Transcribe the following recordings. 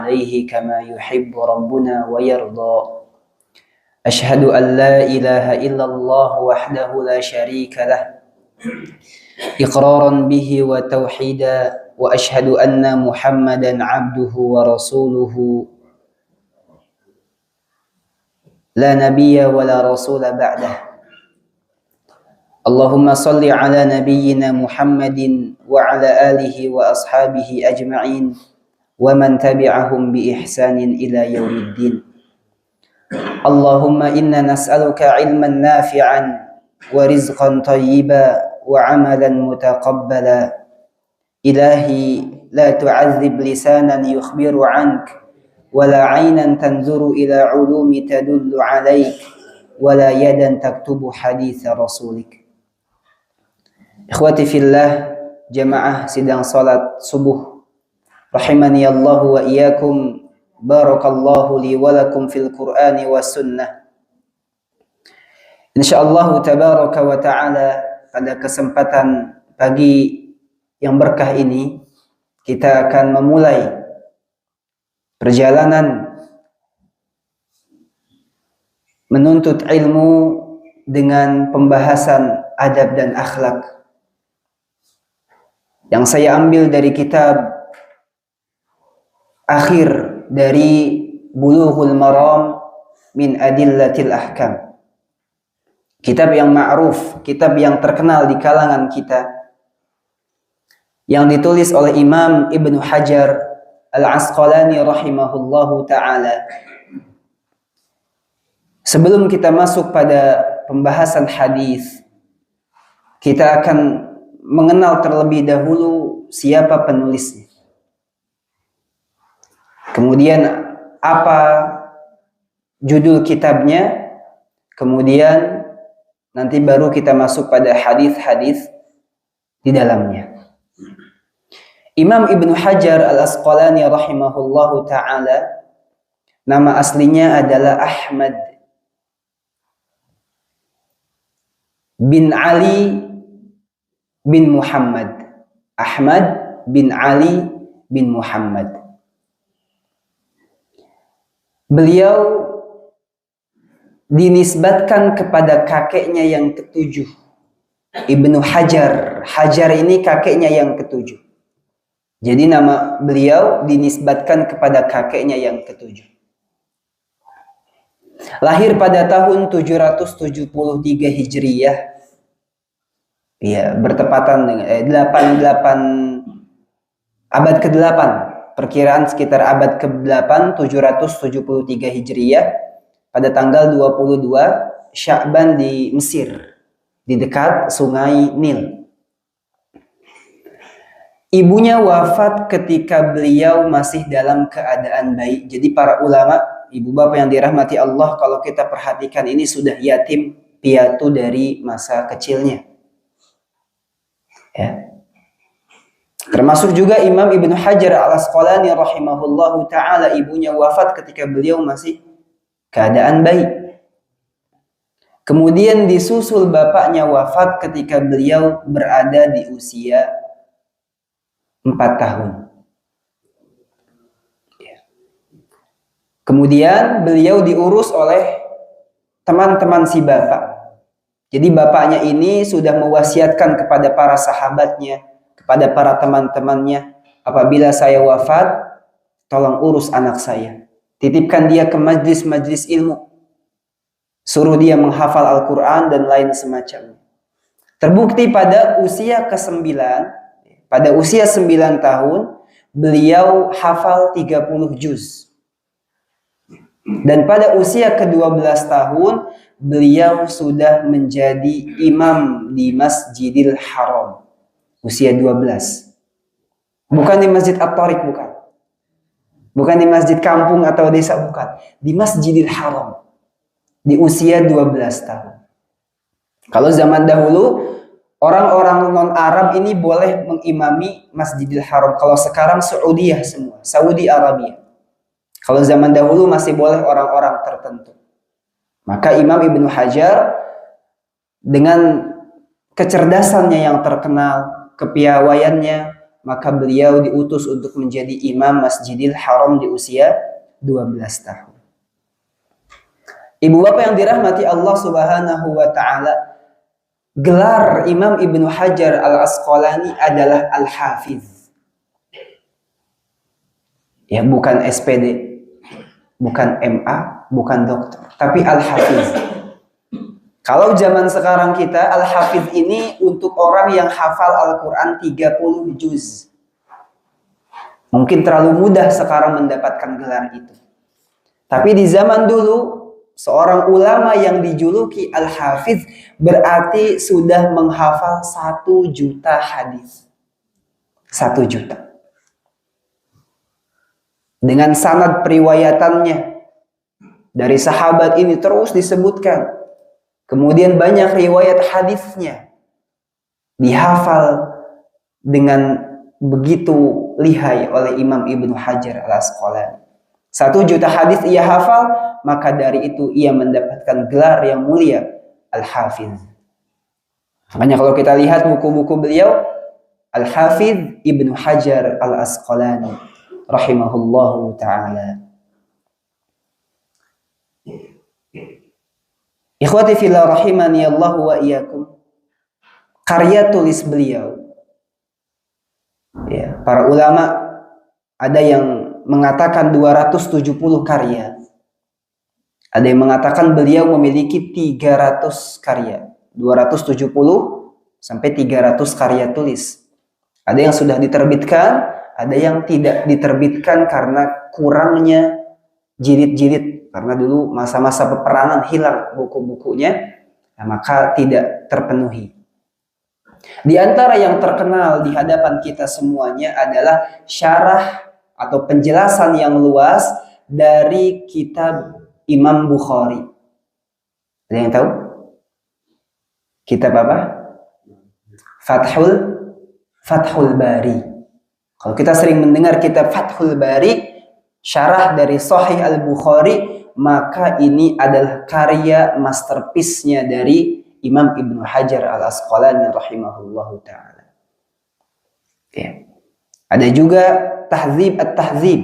عليه كما يحب ربنا ويرضى. أشهد أن لا إله إلا الله وحده لا شريك له إقرارا به وتوحيدا، وأشهد أن محمدا عبده ورسوله لا نبي ولا رسول بعده. اللهم صل على نبينا محمد وعلى آله وأصحابه أجمعين ومن تبعهم بإحسان إلى يوم الدين. اللهم إنا نسألك علما نافعا ورزقا طيبا وعملا متقبلا. إلهي لا تعذب لسانا يخبر عنك، ولا عينا تنظر إلى علوم تدل عليك، ولا يدا تكتب حديث رسولك. Ikhwati fillah, jamaah sidang salat subuh rahimani Allah wa iyyakum. Barakallahu li wa lakum fil Qur'ani was sunnah. Insyaallah tabaraka wa ta'ala, pada kesempatan pagi yang berkah ini kita akan memulai perjalanan menuntut ilmu dengan pembahasan adab dan akhlak yang saya ambil dari kitab akhir dari Bulughul Maram min Adillatil Ahkam. Kitab yang ma'ruf, kitab yang terkenal di kalangan kita, yang ditulis oleh Imam Ibnu Hajar Al-Asqalani rahimahullahu ta'ala. Sebelum kita masuk pada pembahasan hadis, kita akan mengenal terlebih dahulu siapa penulisnya. Kemudian apa judul kitabnya, kemudian nanti baru kita masuk pada hadis-hadis di dalamnya. Imam Ibnu Hajar Al-Asqalani rahimahullahu ta'ala, nama aslinya adalah Ahmad bin Ali bin Muhammad. Ahmad bin Ali bin Muhammad. Beliau dinisbatkan kepada kakeknya yang ketujuh, Ibnu Hajar. Hajar ini kakeknya yang ketujuh. Jadi nama beliau dinisbatkan kepada kakeknya yang ketujuh. Lahir pada tahun 773 Hijriyah. Ya, bertepatan dengan 88 abad ke-8. Perkiraan sekitar abad ke-8 773 Hijriyah pada tanggal 22 Sya'ban di Mesir, di dekat Sungai Nil. Ibunya wafat ketika beliau masih dalam keadaan bayi. Jadi para ulama, ibu bapak yang dirahmati Allah, kalau kita perhatikan ini sudah yatim piatu dari masa kecilnya. Ya. Termasuk juga Imam Ibnu Hajar Al-Asqalani rahimahullahu ta'ala, ibunya wafat ketika beliau masih keadaan bayi. Kemudian disusul bapaknya wafat ketika beliau berada di usia 4 tahun. Kemudian beliau diurus oleh teman-teman si bapak. Jadi bapaknya ini sudah mewasiatkan kepada para sahabatnya, kepada para teman-temannya, apabila saya wafat, tolong urus anak saya. Titipkan dia ke majlis-majlis ilmu. Suruh dia menghafal Al-Quran dan lain semacamnya. Terbukti pada usia ke-9, pada usia 9 tahun, beliau hafal 30 juz. Dan pada usia ke-12 tahun, beliau sudah menjadi imam di Masjidil Haram. Usia 12. Bukan di Masjid At-Tariq, bukan. Bukan di masjid kampung atau desa, bukan. Di Masjidil Haram. Di usia 12 tahun. Kalau zaman dahulu, orang-orang non-Arab ini boleh mengimami Masjidil Haram. Kalau sekarang Saudiyah semua, Saudi Arabia. Kalau zaman dahulu masih boleh orang-orang tertentu. Maka Imam Ibnu Hajar dengan kecerdasannya yang terkenal, kepiawaiannya, maka beliau diutus untuk menjadi imam Masjidil Haram di usia 12 tahun. Ibu bapak yang dirahmati Allah Subhanahu wa taala, gelar Imam Ibnu Hajar Al-Asqalani adalah Al-Hafiz. Ya, bukan SPD, bukan MA, bukan doktor, tapi Al-Hafiz. Kalau zaman sekarang kita, Al-Hafiz ini untuk orang yang hafal Al-Quran 30 juz. Mungkin terlalu mudah sekarang mendapatkan gelar itu. Tapi di zaman dulu, seorang ulama yang dijuluki Al-Hafiz berarti sudah menghafal 1 juta hadis. 1 juta. Dengan sanad periwayatannya dari sahabat ini terus disebutkan. Kemudian banyak riwayat hadisnya dihafal dengan begitu lihai oleh Imam Ibnu Hajar Al-Asqalani. 1 juta hadis ia hafal, maka dari itu ia mendapatkan gelar yang mulia, Al-Hafiz. Makanya kalau kita lihat buku-buku beliau, Al-Hafiz Ibnu Hajar Al-Asqalani rahimahullahu ta'ala. Ikhwati fillah rahimani Allah wa iyyakum. Karya tulis beliau, ya, para ulama ada yang mengatakan 270 karya. Ada yang mengatakan beliau memiliki 300 karya. 270 sampai 300 karya tulis. Ada yang sudah diterbitkan, ada yang tidak diterbitkan karena kurangnya jilid-jilid. Karena dulu masa-masa peperangan hilang buku-bukunya, nah, maka tidak terpenuhi. Di antara yang terkenal di hadapan kita semuanya adalah syarah atau penjelasan yang luas dari kitab Imam Bukhari. Ada yang tahu? Kitab apa? Fathul Bari. Kalau kita sering mendengar kitab Fathul Bari, syarah dari Sahih Al-Bukhari, maka ini adalah karya masterpiece-nya dari Imam Ibnu Hajar Al-Asqalani rahimahullahu ta'ala. Ya. Ada juga Tahdzib At-Tahdzib.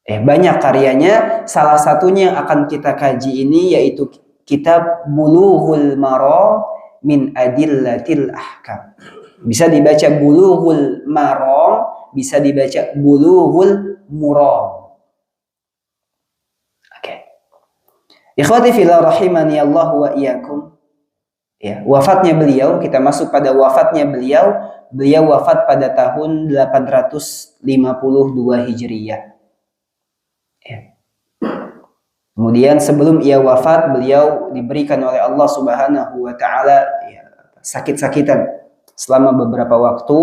Banyak karyanya, salah satunya yang akan kita kaji ini yaitu kitab Bulughul Maram min Adillatil Ahkam. Bisa dibaca Bulughul Maram, bisa dibaca Bulughul Muram. Ikhwati fillah rahimani Allah wa iyyakum. Ya, wafatnya beliau, kita masuk pada wafatnya beliau. Beliau wafat pada tahun 852 Hijriyah. Ya. Kemudian sebelum ia wafat, beliau diberikan oleh Allah Subhanahu wa taala ya, sakit-sakitan selama beberapa waktu.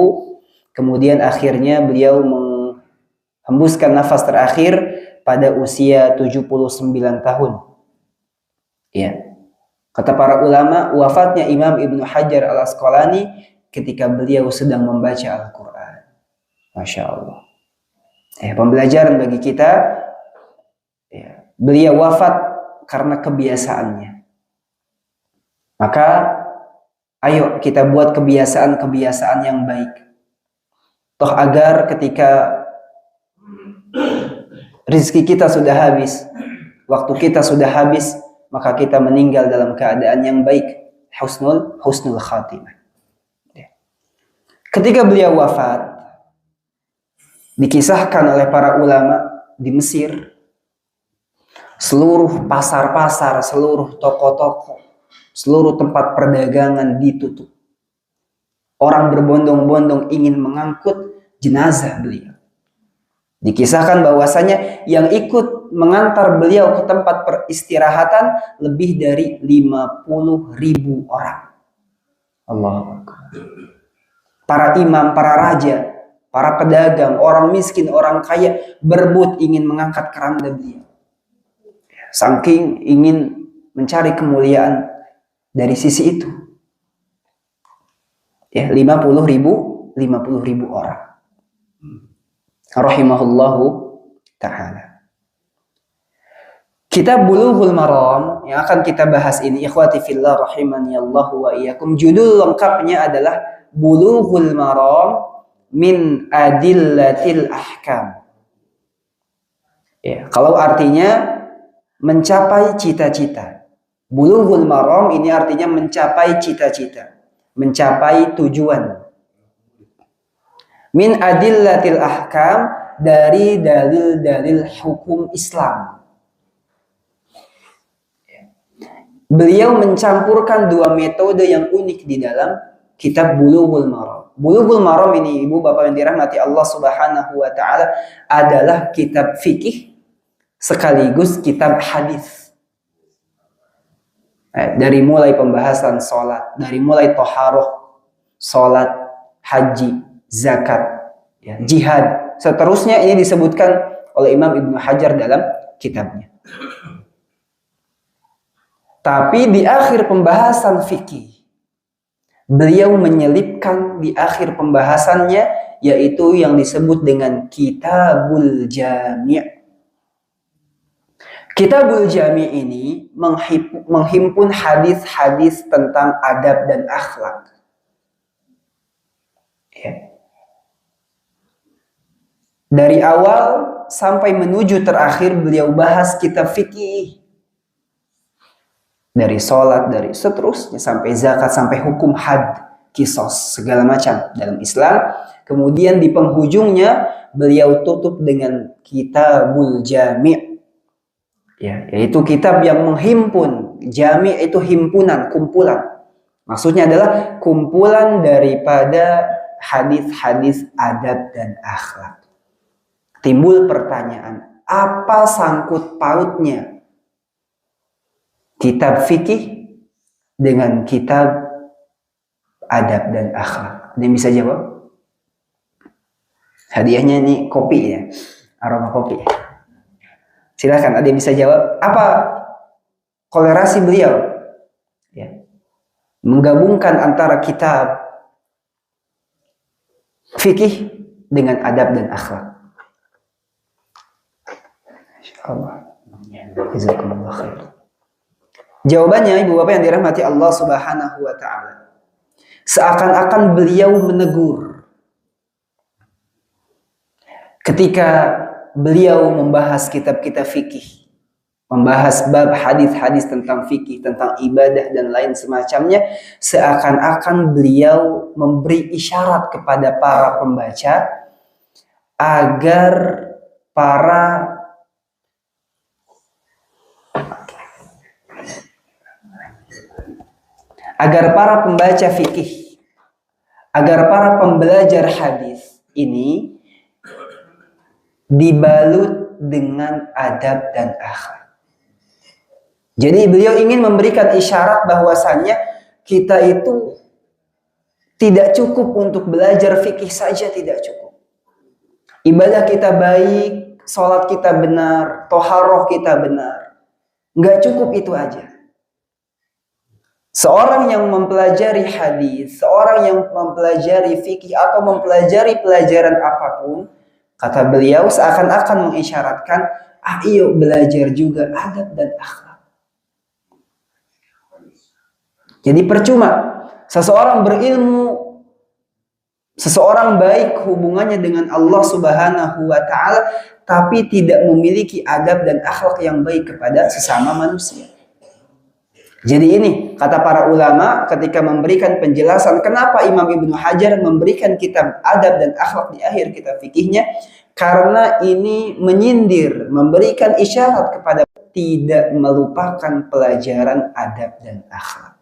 Kemudian akhirnya beliau menghembuskan nafas terakhir pada usia 79 tahun. Ya, kata para ulama, wafatnya Imam Ibnu Hajar Al-Asqalani ketika beliau sedang membaca Al-Quran. Masya Allah. Pembelajaran bagi kita, ya, beliau wafat karena kebiasaannya. Maka, ayo kita buat kebiasaan-kebiasaan yang baik. Toh agar ketika rezeki kita sudah habis, waktu kita sudah habis, maka kita meninggal dalam keadaan yang baik, husnul khatimah. Ketika beliau wafat, dikisahkan oleh para ulama di Mesir, seluruh pasar-pasar, seluruh toko-toko, seluruh tempat perdagangan ditutup. Orang berbondong-bondong ingin mengangkut jenazah beliau. Dikisahkan bahwasanya yang ikut mengantar beliau ke tempat peristirahatan lebih dari 50.000 orang. Allahu Akbar. Para imam, para raja, para pedagang, orang miskin, orang kaya berebut ingin mengangkat keranda beliau. Saking ingin mencari kemuliaan dari sisi itu. Ya, 50.000 orang. Rahimahullahu ta'ala. Kitab Bulughul Maram yang akan kita bahas ini, ikhwati fillah rahimani Allah wa iyyakum, judul lengkapnya adalah Bulughul Maram min adillatil ahkam. Ya, kalau artinya mencapai cita-cita. Bulughul maram ini artinya mencapai cita-cita, mencapai tujuan. Min adillatil ahkam, dari dalil-dalil hukum Islam. Beliau mencampurkan dua metode yang unik di dalam kitab Bulughul Maram. Bulughul Maram ini, ibu bapak yang dirahmati Allah Subhanahu wa taala, adalah kitab fikih sekaligus kitab hadis. Dari mulai pembahasan sholat, dari mulai toharoh, sholat, haji, zakat, ya, jihad, seterusnya ini disebutkan oleh Imam Ibnu Hajar dalam kitabnya. Tapi di akhir pembahasan fikih, beliau menyelipkan di akhir pembahasannya, yaitu yang disebut dengan Kitabul Jami'. Kitabul Jami' ini menghimpun hadis-hadis tentang adab dan akhlak. Ya. Dari awal sampai menuju terakhir beliau bahas kitab fikih. Dari sholat, dari seterusnya, sampai zakat, sampai hukum had, kisos, segala macam dalam Islam. Kemudian di penghujungnya beliau tutup dengan Kitabul Jami'. Ya, yaitu kitab yang menghimpun. Jami' itu himpunan, kumpulan. Maksudnya adalah kumpulan daripada hadis-hadis adab dan akhlak. Timbul pertanyaan, apa sangkut pautnya kitab fikih dengan kitab adab dan akhlak? Ada yang bisa jawab? Hadiahnya ini kopi ya, aroma kopi. Silakan, ada yang bisa jawab? Apa kolerasi beliau? Ya. Menggabungkan antara kitab fikih dengan adab dan akhlak. Insyaallah. Jazakumullah khair. Jawabannya, ibu bapak yang dirahmati Allah Subhanahu wa taala, seakan-akan beliau menegur ketika beliau membahas kitab-kitab fikih, membahas bab hadis-hadis tentang fikih, tentang ibadah dan lain semacamnya, seakan-akan beliau memberi isyarat kepada para pembaca agar para pembaca fikih, agar para pembelajar hadis ini dibalut dengan adab dan akhlak. Jadi beliau ingin memberikan isyarat bahwasannya kita itu tidak cukup untuk belajar fikih saja, tidak cukup. Ibadah kita baik, sholat kita benar, toharoh kita benar. Nggak cukup itu aja. Seorang yang mempelajari hadis, seorang yang mempelajari fikih atau mempelajari pelajaran apapun, kata beliau seakan-akan mengisyaratkan, ayo belajar juga adab dan akhlak. Jadi percuma seseorang berilmu, seseorang baik hubungannya dengan Allah Subhanahu wa taala, tapi tidak memiliki adab dan akhlak yang baik kepada sesama manusia. Jadi ini kata para ulama ketika memberikan penjelasan kenapa Imam Ibnu Hajar memberikan kitab adab dan akhlak di akhir kitab fikihnya, karena ini menyindir, memberikan isyarat kepada tidak melupakan pelajaran adab dan akhlak.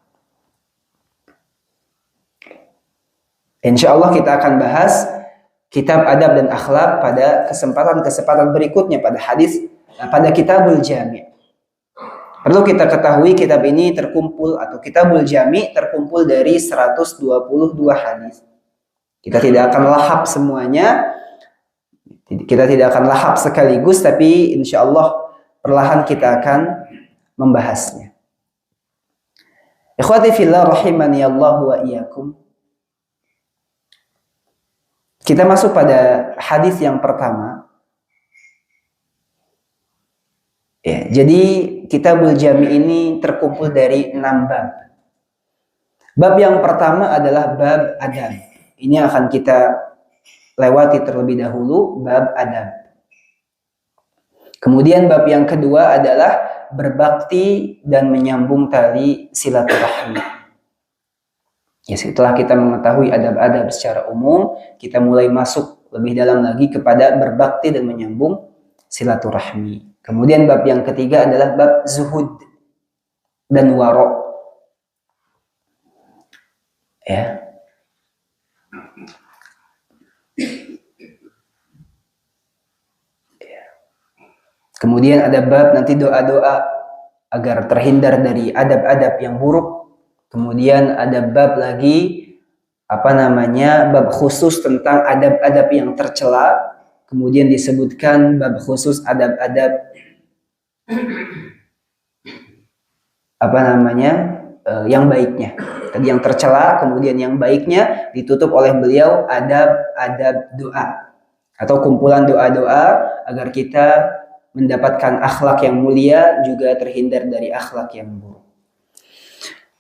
Insya Allah kita akan bahas kitab adab dan akhlak pada kesempatan berikutnya pada Kitabul Jami'. Perlu kita ketahui kitab ini terkumpul atau Kitabul Jami' terkumpul dari 122 hadis. Kita tidak akan lahap semuanya. Kita tidak akan lahap sekaligus, tapi insya Allah perlahan kita akan membahasnya. Ikhwati fillah rahimani Allah wa iyyakum. Kita masuk pada hadis yang pertama. Ya, jadi Kitabul Jami' ini terkumpul dari 6 bab. Bab yang pertama adalah bab adab. Ini akan kita lewati terlebih dahulu bab adab. Kemudian bab yang kedua adalah berbakti dan menyambung tali silaturahmi. Ya, setelah kita mengetahui adab-adab secara umum, kita mulai masuk lebih dalam lagi kepada berbakti dan menyambung silaturahmi. Kemudian bab yang ketiga adalah bab zuhud dan waro. Ya. Kemudian ada bab nanti doa-doa agar terhindar dari adab-adab yang buruk. Kemudian ada bab lagi bab khusus tentang adab-adab yang tercela. Kemudian disebutkan bab khusus adab-adab yang baiknya. Tadi yang tercela, kemudian yang baiknya ditutup oleh beliau adab-adab doa atau kumpulan doa-doa agar kita mendapatkan akhlak yang mulia, juga terhindar dari akhlak yang buruk.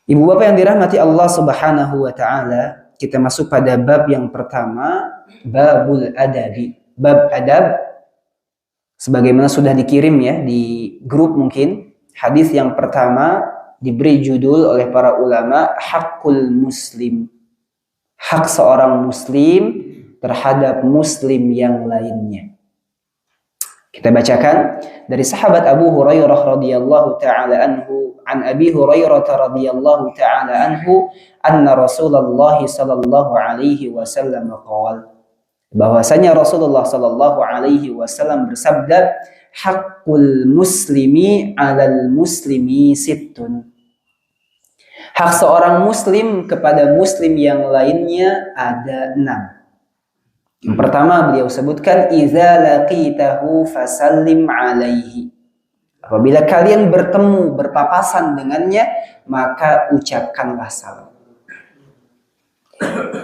Ibu bapak yang dirahmati Allah Subhanahu wa taala, kita masuk pada bab yang pertama, babul adabi. Bab adab sebagaimana sudah dikirim ya di grup mungkin. Hadis yang pertama diberi judul oleh para ulama hakul muslim. Hak seorang muslim terhadap muslim yang lainnya. Kita bacakan dari sahabat Abu Hurairah radhiyallahu taala anhu, an Abi Hurairah radhiyallahu taala anhu, anna Rasulullah sallallahu alaihi wasallam qala, bahwasanya Rasulullah sallallahu alaihi wasallam bersabda, haqqul muslimi 'alal muslimi sittun. Hak seorang muslim kepada muslim yang lainnya ada 6. Yang pertama beliau sebutkan idza laqitahu fasallim alaihi. Apabila kalian bertemu berpapasan dengannya, maka ucapkanlah salam.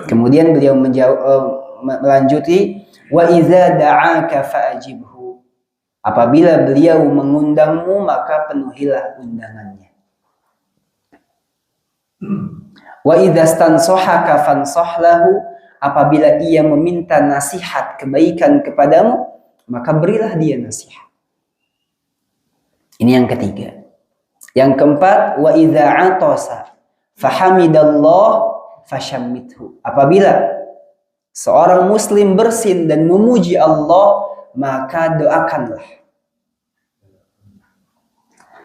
Kemudian beliau melanjuti wa idza da'aka fa'ajibhu. Apabila beliau mengundangmu, maka penuhilah undangannya. Wa idza stansohaka fansah lahu. Apabila ia meminta nasihat kebaikan kepadamu, maka berilah dia nasihat. Ini yang ketiga. Yang keempat, wa idza atasa fahamidallah fashammithu. Apabila seorang muslim bersin dan memuji Allah, maka doakanlah.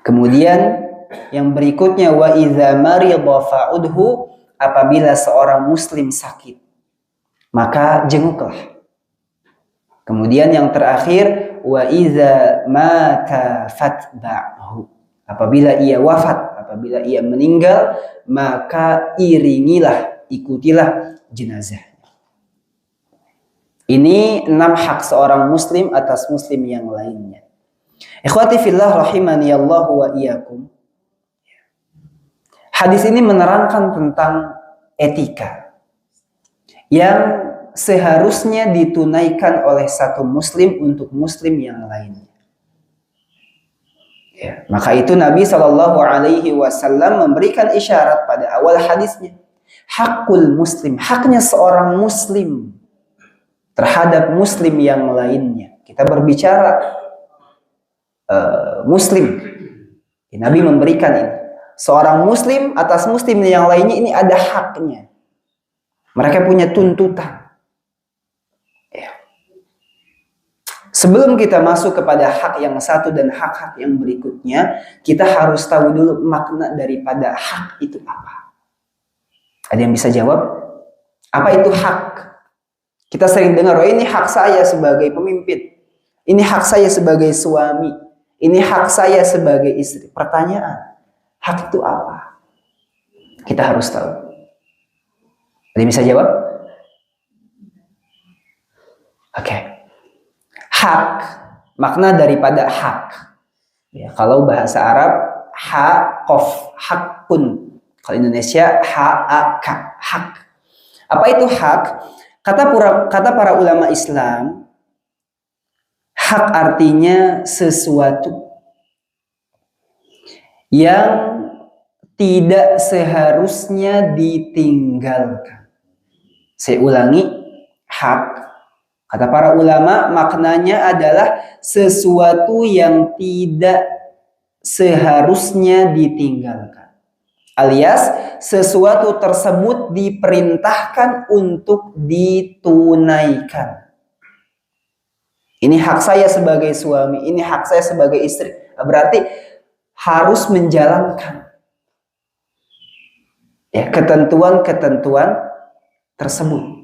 Kemudian yang berikutnya, wa idza marida fa'udhu. Apabila seorang muslim sakit, maka jenguklah. Kemudian yang terakhir, wa iza mata fatba'hu. Apabila ia wafat, apabila ia meninggal, maka iringilah, ikutilah jenazahnya. Ini 6 hak seorang muslim atas muslim yang lainnya. Ikhwati fillah rahimani Allah wa iyyakum. Hadis ini menerangkan tentang etika yang seharusnya ditunaikan oleh satu muslim untuk muslim yang lainnya. Ya, maka itu Nabi Shallallahu Alaihi Wasallam memberikan isyarat pada awal hadisnya. Hakul muslim, haknya seorang muslim terhadap muslim yang lainnya. Kita berbicara muslim. Nabi memberikan ini. Seorang muslim atas muslim yang lainnya ini ada haknya. Mereka punya tuntutan. Ya. Sebelum kita masuk kepada hak yang satu dan hak-hak yang berikutnya, kita harus tahu dulu makna daripada hak itu apa. Ada yang bisa jawab? Apa itu hak? Kita sering dengar, oh ini hak saya sebagai pemimpin. Ini hak saya sebagai suami. Ini hak saya sebagai istri. Pertanyaan, hak itu apa? Kita harus tahu. Ada yang bisa jawab? Oke. Hak, makna daripada hak. Ya, kalau bahasa Arab, haqof, hakun. Kalau Indonesia, ha'aka, hak. Apa itu hak? Kata para ulama Islam, hak artinya sesuatu yang tidak seharusnya ditinggalkan. Saya ulangi, hak Kata para ulama, maknanya adalah sesuatu yang tidak seharusnya ditinggalkan. Alias, sesuatu tersebut diperintahkan untuk ditunaikan. Ini hak saya sebagai suami, ini hak saya sebagai istri. Berarti harus menjalankan ya ketentuan-ketentuan tersebut.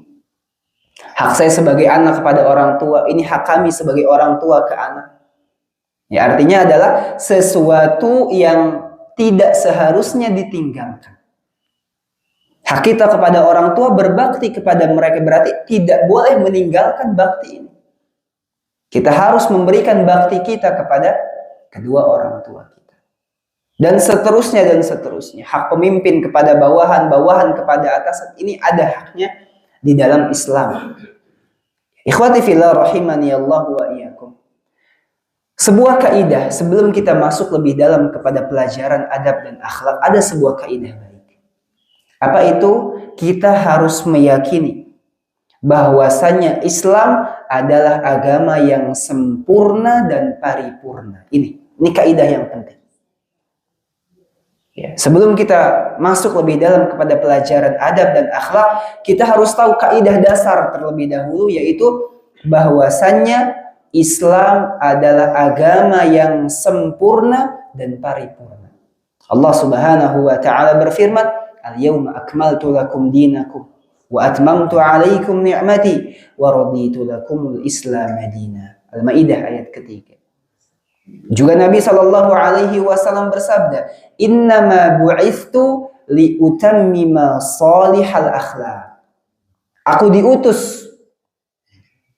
Hak saya sebagai anak kepada orang tua, ini hak kami sebagai orang tua ke anak. Ya, artinya adalah sesuatu yang tidak seharusnya ditinggalkan. Hak kita kepada orang tua berbakti kepada mereka, berarti tidak boleh meninggalkan bakti ini. Kita harus memberikan bakti kita kepada kedua orang tua kita. Dan seterusnya dan seterusnya. Hak pemimpin kepada bawahan, bawahan kepada atasan, ini ada haknya di dalam Islam. Ikhwati fillah rahimani Allah wa iyyakum. Sebuah kaidah sebelum kita masuk lebih dalam kepada pelajaran adab dan akhlak, ada sebuah kaidah baik. Apa itu? Kita harus meyakini bahwasanya Islam adalah agama yang sempurna dan paripurna. Ini kaidah yang penting. Ya, sebelum kita masuk lebih dalam kepada pelajaran adab dan akhlak, kita harus tahu kaidah dasar terlebih dahulu, yaitu bahwasannya Islam adalah agama yang sempurna dan paripurna. Allah Subhanahu wa taala berfirman, "Al-yauma akmaltu lakum dinakum wa atmamtu 'alaikum ni'mati wa raditu lakumul Islam madina." Al-Maidah ayat ketiga. Juga Nabi Shallallahu Alaihi Wasallam bersabda, "Innama bu'ithtu liutammima salihal akhlak." Aku diutus,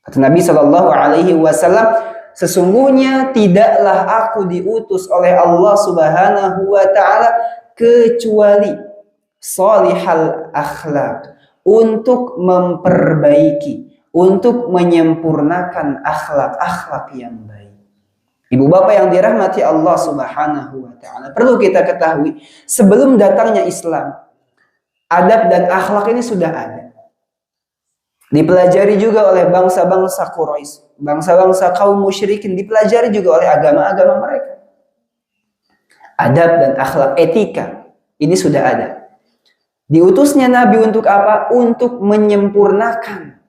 kata Nabi Shallallahu Alaihi Wasallam, sesungguhnya tidaklah aku diutus oleh Allah Subhanahu Wa Taala kecuali salihal akhlak, untuk memperbaiki, untuk menyempurnakan akhlak-akhlak yang baik. Ibu bapak yang dirahmati Allah Subhanahu wa taala, perlu kita ketahui, sebelum datangnya Islam, adab dan akhlak ini sudah ada. Dipelajari juga oleh bangsa-bangsa Quraisy, bangsa-bangsa kaum musyrikin, dipelajari juga oleh agama-agama mereka. Adab dan akhlak, etika, ini sudah ada. Diutusnya Nabi untuk apa? Untuk menyempurnakan.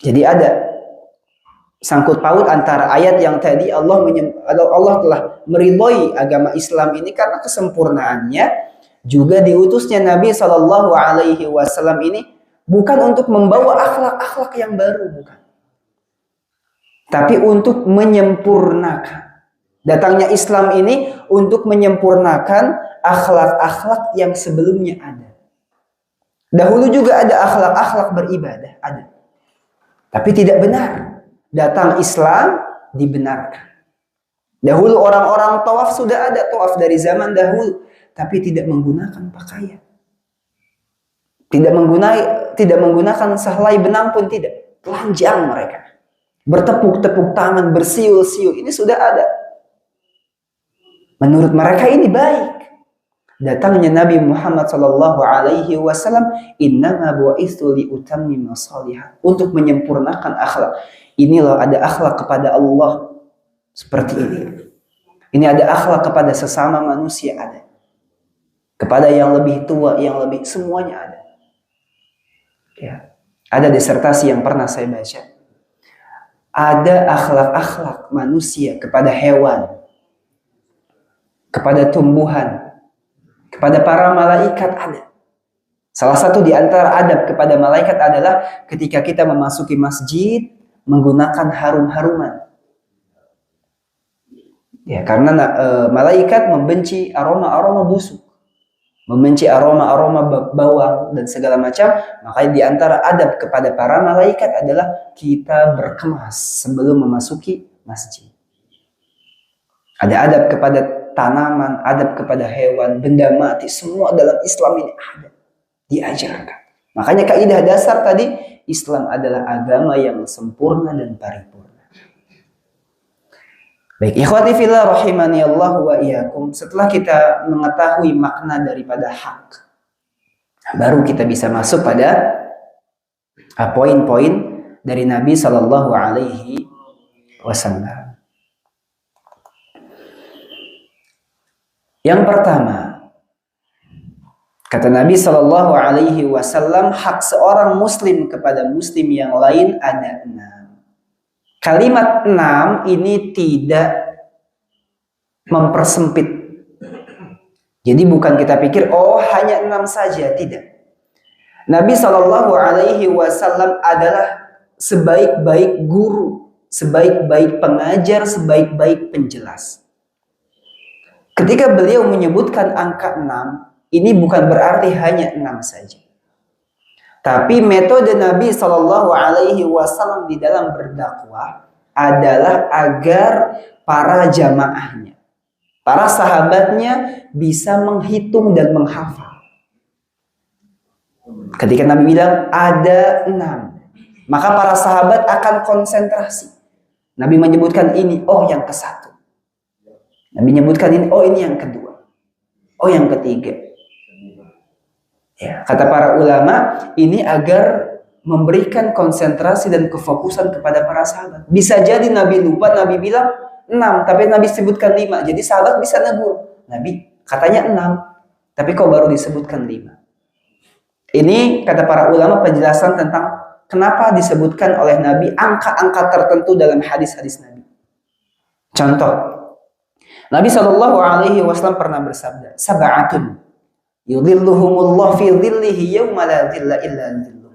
Jadi ada sangkut paut antara ayat yang tadi Allah telah meridhoi agama Islam ini karena kesempurnaannya, juga diutusnya Nabi Shallallahu Alaihi Wasallam ini bukan untuk membawa akhlak-akhlak yang baru, bukan, tapi untuk menyempurnakan. Datangnya Islam ini untuk menyempurnakan akhlak-akhlak yang sebelumnya ada. Dahulu juga ada akhlak-akhlak beribadah, ada, tapi tidak benar. Datang Islam dibenarkan. Dahulu orang-orang tawaf, sudah ada tawaf dari zaman dahulu, tapi tidak menggunakan pakaian, tidak menggunakan sehelai benang pun tidak, telanjang mereka, bertepuk-tepuk tangan, bersiul-siul, ini sudah ada. Menurut mereka ini baik. Datangnya Nabi Muhammad sallallahu alaihi wasallam, "Innama bu'istu liutammima shalihan," untuk menyempurnakan akhlak. Inilah ada akhlak kepada Allah seperti ini. Ini ada akhlak kepada sesama manusia, ada. Kepada yang lebih tua, yang lebih, semuanya ada. Ya. Ada disertasi yang pernah saya baca. Ada akhlak-akhlak manusia kepada hewan, kepada tumbuhan, kepada para malaikat ada. Salah satu di antara adab kepada malaikat adalah ketika kita memasuki masjid menggunakan harum-haruman. Ya, karena malaikat membenci aroma-aroma busuk, membenci aroma-aroma bawang dan segala macam. Makanya di antara adab kepada para malaikat adalah kita berkemas sebelum memasuki masjid. Ada adab kepada tanaman, adab kepada hewan, benda mati, semua dalam Islam ini ada, diajarkan. Makanya kaidah dasar tadi, Islam adalah agama yang sempurna dan paripurna. Baik, ikhwati fillah rahimani Allah wa iyyakum. Setelah kita mengetahui makna daripada hak, baru kita bisa masuk pada poin-poin dari Nabi Shallallahu Alaihi Wasallam. Yang pertama, kata Nabi Shallallahu Alaihi Wasallam, hak seorang Muslim kepada Muslim yang lain ada 6. Kalimat 6 ini tidak mempersempit. Jadi bukan kita pikir oh hanya 6 saja, tidak. Nabi Shallallahu Alaihi Wasallam adalah sebaik-baik guru, sebaik-baik pengajar, sebaik-baik penjelas. Ketika beliau menyebutkan angka 6, ini bukan berarti hanya 6 saja. Tapi metode Nabi Shallallahu Alaihi Wasallam di dalam berdakwah adalah agar para jamaahnya, para sahabatnya bisa menghitung dan menghafal. Ketika Nabi bilang ada 6, maka para sahabat akan konsentrasi. Nabi menyebutkan ini, oh yang ke-1. Nabi menyebutkan ini, oh ini yang kedua. Oh yang ketiga. Ya, kata para ulama, ini agar memberikan konsentrasi dan kefokusan kepada para sahabat. Bisa jadi Nabi lupa, Nabi bilang 6, tapi Nabi sebutkan 5. Jadi sahabat bisa negur. Nabi katanya 6, tapi kok baru disebutkan 5. Ini kata para ulama penjelasan tentang kenapa disebutkan oleh Nabi angka-angka tertentu dalam hadis-hadis Nabi. Contoh, Nabi Shallallahu Alaihi Wasallam pernah bersabda, sab'atun yudhilluhumullah fi dhillihi yawma la dhilla illa dhilluh.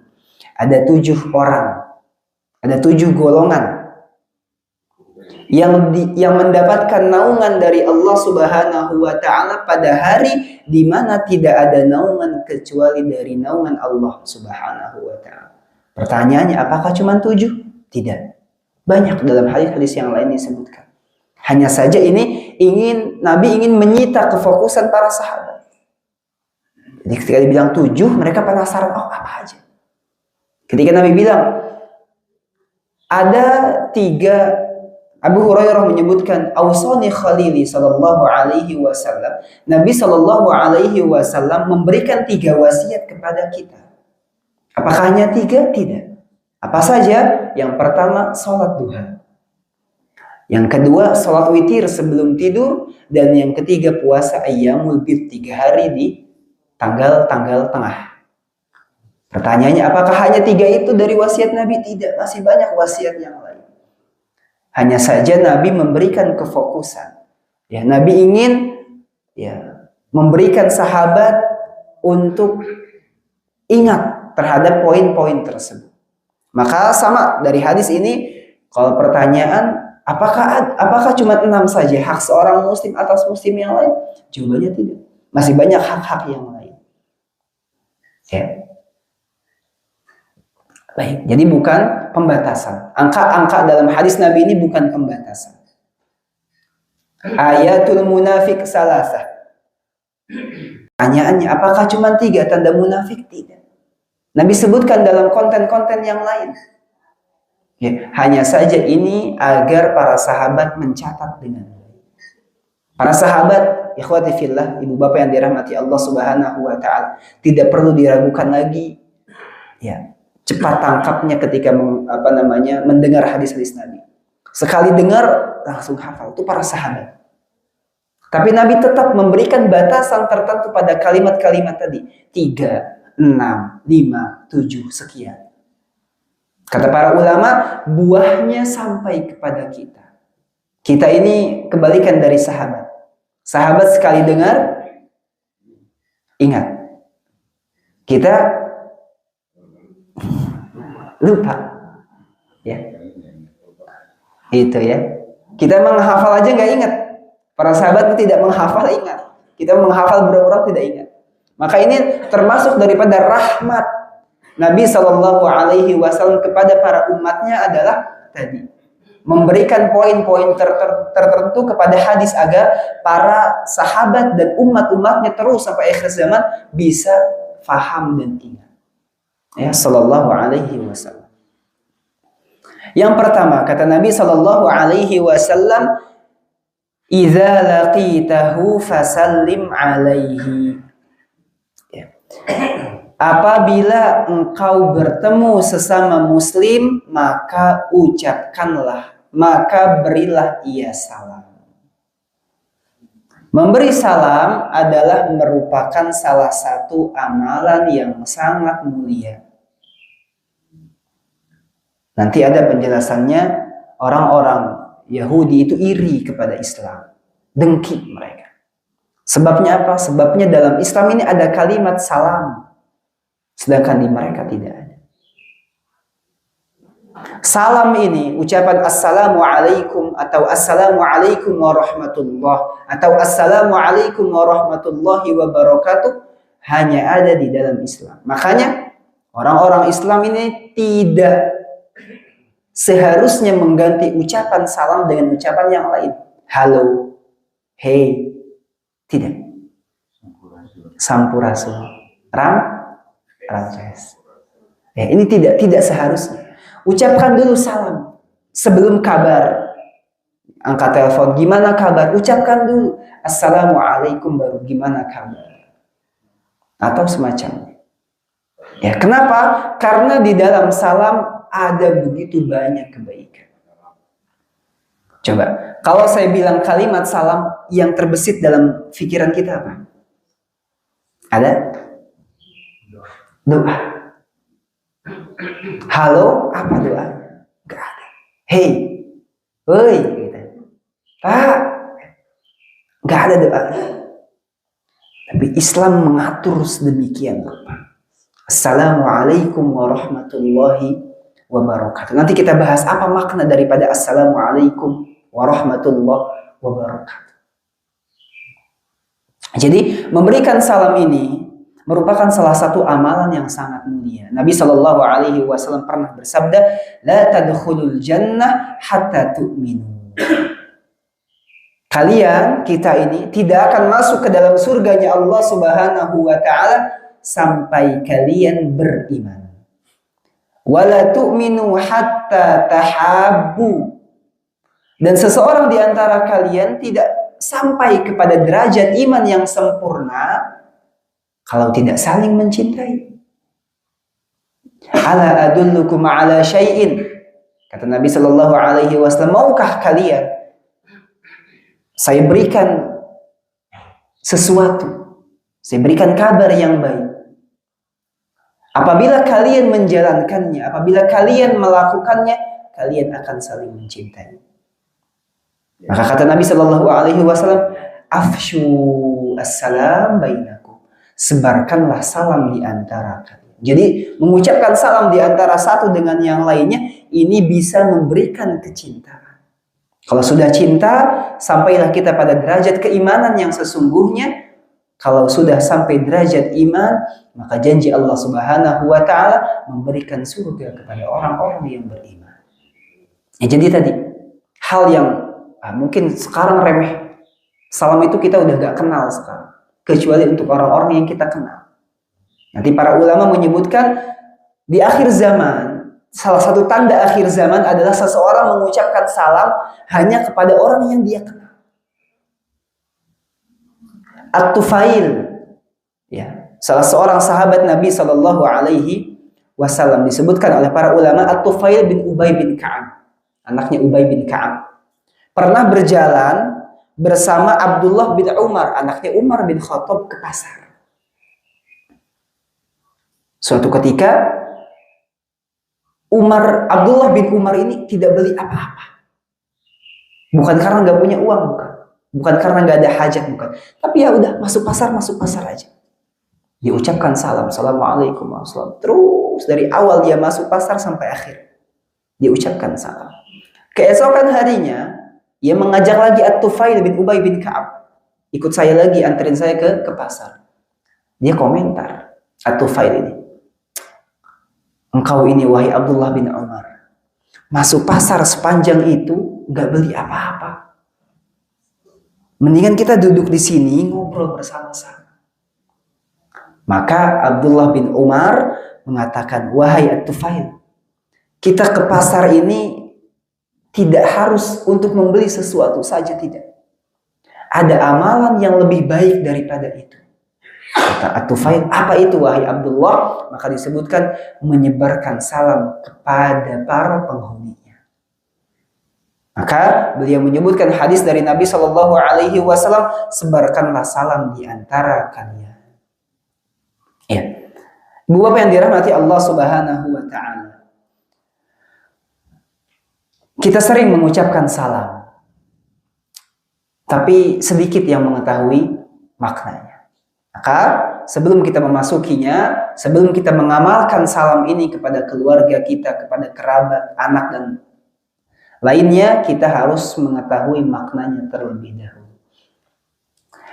Ada 7 orang, ada 7 golongan yang mendapatkan naungan dari Allah Subhanahu wa taala pada hari di mana tidak ada naungan kecuali dari naungan Allah Subhanahu wa taala. Pertanyaannya, apakah cuma 7? Tidak. Banyak dalam hadis-hadis yang lain disebutkan. Hanya saja ini Nabi ingin menyita kefokusan para sahabat. Jadi ketika dibilang 7, mereka penasaran, oh apa aja. Ketika Nabi bilang ada 3, Abu Hurairah menyebutkan, Awsani Khalili sallallahu alaihi wasallam. Nabi sallallahu alaihi wasallam memberikan 3 wasiat kepada kita. Apakah hanya 3? Tidak. Apa saja? Yang pertama, sholat duha. Yang kedua, sholat witir sebelum tidur. Dan yang ketiga, puasa ayyamul bid, 3 hari di tanggal-tanggal tengah. Pertanyaannya, apakah hanya 3 itu dari wasiat Nabi? Tidak, masih banyak wasiat yang lain. Hanya saja Nabi memberikan kefokusan. Ya, Nabi ingin memberikan sahabat untuk ingat terhadap poin-poin tersebut. Maka sama dari hadis ini, kalau pertanyaan apakah cuma 6 saja hak seorang muslim atas muslim yang lain? Jawabannya tidak. Masih banyak hak-hak yang lain. Ya. Baik, jadi bukan pembatasan. Angka-angka dalam hadis Nabi ini bukan pembatasan. Ayatul munafik salasah. Pertanyaannya, apakah cuma 3 tanda munafik? Tidak. Nabi sebutkan dalam konten-konten yang lain. Ya, hanya saja ini agar para sahabat mencatat dengan baik. Para sahabat, ikhwati fillah, ibu bapak yang dirahmati Allah Subhanahu wa taala, tidak perlu diragukan lagi. Ya, cepat tangkapnya ketika mendengar hadis-hadis Nabi. Sekali dengar langsung hafal. Itu para sahabat. Tapi Nabi tetap memberikan batasan tertentu pada kalimat-kalimat tadi. 3, 6, 5, 7, sekian. Kata para ulama, buahnya sampai kepada kita. Kita ini kebalikan dari sahabat. Sahabat sekali dengar, ingat. Kita lupa. Ya. Itu ya. Kita menghafal aja nggak ingat. Para sahabat tidak menghafal, ingat. Kita menghafal berulang tidak ingat. Maka ini termasuk daripada rahmat Nabi Shallallahu Alaihi Wasallam kepada para umatnya adalah tadi memberikan poin-poin tertentu kepada hadis agar para sahabat dan umat-umatnya terus sampai akhir zaman bisa faham dan ingat. Ya, Shallallahu Alaihi Wasallam. Yang pertama kata Nabi Shallallahu Alaihi Wasallam, "Idza laqitahu fasallim alaihi." Ya. apabila engkau bertemu sesama muslim, maka ucapkanlah, maka berilah ia salam. Memberi salam adalah merupakan salah satu amalan yang sangat mulia. Nanti ada penjelasannya, orang-orang Yahudi itu iri kepada Islam, dengki mereka. Sebabnya apa? Sebabnya dalam Islam ini ada kalimat salam, sedangkan di mereka tidak ada. Salam ini, ucapan assalamualaikum atau assalamualaikum warahmatullah atau assalamualaikum warahmatullahi wabarakatuh hanya ada di dalam Islam. Makanya orang-orang Islam ini tidak seharusnya mengganti ucapan salam dengan ucapan yang lain. Halo, hey, tidak. Sampurasun, ramces. Ya, ini tidak seharusnya. Ucapkan dulu salam sebelum kabar. Angkat telepon, gimana kabar? Ucapkan dulu assalamualaikum, baru gimana kabar, atau semacamnya. Ya, kenapa? Karena di dalam salam ada begitu banyak kebaikan. Coba, kalau saya bilang kalimat salam, yang terbesit dalam pikiran kita apa? Ada? Doa. Halo, apa doa? Gak ada. Hey, woi, gitu. Pak, gak ada doa. Tapi Islam mengatur sedemikian rupa. Assalamualaikum warahmatullahi wabarakatuh. Nanti kita bahas apa makna daripada assalamualaikum warahmatullahi wabarakatuh. Jadi memberikan salam ini merupakan salah satu amalan yang sangat mulia. Nabi SAW pernah bersabda, "La tadkhulul jannah hatta tu'minu." Kalian, kita ini tidak akan masuk ke dalam surganya Allah Subhanahu wa taala sampai kalian beriman. Wala tu'minu hatta tahabbu. Dan seseorang di antara kalian tidak sampai kepada derajat iman yang sempurna kalau tidak saling mencintai. Ala adullukum ala syai'in. Kata Nabi sallallahu alaihi wasallam, maukah kalian saya berikan sesuatu, saya berikan kabar yang baik. Apabila kalian menjalankannya, apabila kalian melakukannya, kalian akan saling mencintai. Maka kata Nabi sallallahu alaihi wasallam, afshu assalam bainakum. Sebarkanlah salam di antara kalian. Jadi mengucapkan salam di antara satu dengan yang lainnya ini bisa memberikan kecintaan. Kalau sudah cinta, sampailah kita pada derajat keimanan yang sesungguhnya. Kalau sudah sampai derajat iman, maka janji Allah Subhanahu wa taala memberikan surga kepada orang-orang yang beriman. Ya, jadi tadi hal yang mungkin sekarang remeh. Salam itu kita udah gak kenal sekarang, kecuali untuk orang-orang yang kita kenal. Nanti para ulama menyebutkan di akhir zaman, salah satu tanda akhir zaman adalah seseorang mengucapkan salam hanya kepada orang yang dia kenal. At-Tufail, ya, salah seorang sahabat Nabi Shallallahu Alaihi Wasallam, disebutkan oleh para ulama At-Tufail bin Ubay bin Ka'ab, anaknya Ubay bin Ka'ab, pernah berjalan bersama Abdullah bin Umar, anaknya Umar bin Khattab, ke pasar. Suatu ketika Abdullah bin Umar ini tidak beli apa-apa. Bukan karena nggak punya uang, bukan karena nggak ada hajat, bukan. Tapi ya udah, masuk pasar aja. Dia ucapkan salam, assalamualaikum warahmatullahi wabarakatuh. Terus dari awal dia masuk pasar sampai akhir dia ucapkan salam. Keesokan harinya dia mengajak lagi At-Tufail bin Ubay bin Ka'ab, ikut saya lagi, anterin saya ke pasar. Dia komentar, At-Tufail ini, engkau ini wahai Abdullah bin Umar, masuk pasar sepanjang itu nggak beli apa-apa. Mendingan kita duduk di sini ngobrol bersama-sama. Maka Abdullah bin Umar mengatakan, wahai At-Tufail, kita ke pasar ini tidak harus untuk membeli sesuatu saja, tidak. Ada amalan yang lebih baik daripada itu. Kata At-Tufail, apa itu wahai Abdullah? Maka disebutkan menyebarkan salam kepada para penghuninya. Maka beliau menyebutkan hadis dari Nabi Shallallahu Alaihi Wasallam, sebarkanlah salam di antara kalian. Ya, Ibu Bapak yang dirahmati Allah Subhanahu Wa Taala, kita sering mengucapkan salam, tapi sedikit yang mengetahui maknanya. Maka sebelum kita memasukinya, sebelum kita mengamalkan salam ini kepada keluarga kita, kepada kerabat, anak dan lainnya, kita harus mengetahui maknanya terlebih dahulu.